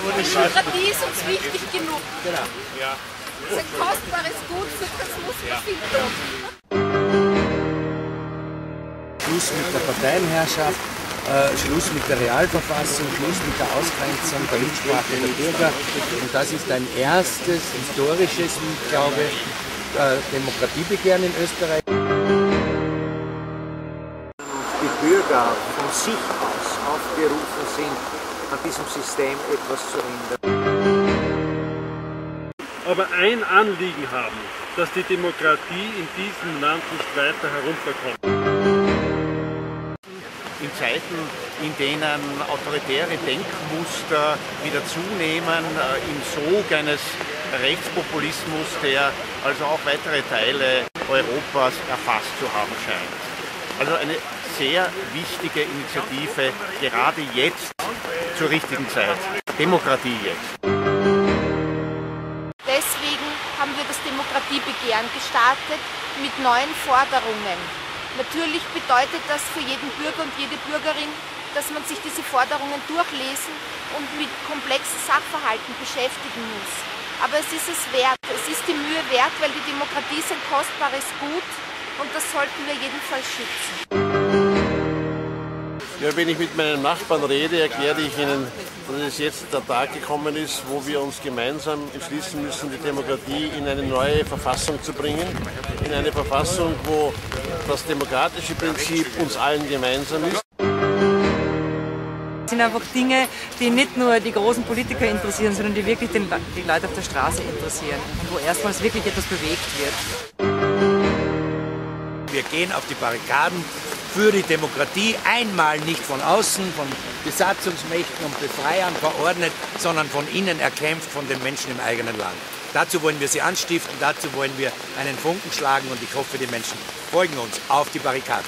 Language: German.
Demokratie ist uns wichtig genug. Genau. Ja. Das ist ein kostbares Gut, für das muss man viel tun. Schluss mit der Parteienherrschaft, Schluss mit der Realverfassung, Schluss mit der Ausgrenzung der Mitsprache der Bürger. Und das ist ein erstes historisches, glaube ich, Demokratiebegehren in Österreich. Die Bürger von sich aus aufgerufen sind, an diesem System etwas zu ändern. Aber ein Anliegen haben, dass die Demokratie in diesem Land nicht weiter herunterkommt. In Zeiten, in denen autoritäre Denkmuster wieder zunehmen, im Sog eines Rechtspopulismus, der also auch weitere Teile Europas erfasst zu haben scheint. Also eine sehr wichtige Initiative, gerade jetzt zur richtigen Zeit. Demokratie jetzt. Deswegen haben wir das Demokratiebegehren gestartet mit neuen Forderungen. Natürlich bedeutet das für jeden Bürger und jede Bürgerin, dass man sich diese Forderungen durchlesen und mit komplexen Sachverhalten beschäftigen muss. Aber es ist es wert. Es ist die Mühe wert, weil die Demokratie ist ein kostbares Gut und das sollten wir jedenfalls schützen. Ja, wenn ich mit meinen Nachbarn rede, erkläre ich ihnen, dass es jetzt der Tag gekommen ist, wo wir uns gemeinsam entschließen müssen, die Demokratie in eine neue Verfassung zu bringen. In eine Verfassung, wo das demokratische Prinzip uns allen gemeinsam ist. Das sind einfach Dinge, die nicht nur die großen Politiker interessieren, sondern die wirklich die Leute auf der Straße interessieren und wo erstmals wirklich etwas bewegt wird. Wir gehen auf die Barrikaden für die Demokratie, einmal nicht von außen, von Besatzungsmächten und Befreiern verordnet, sondern von innen erkämpft, von den Menschen im eigenen Land. Dazu wollen wir sie anstiften, dazu wollen wir einen Funken schlagen und ich hoffe, die Menschen folgen uns auf die Barrikaden.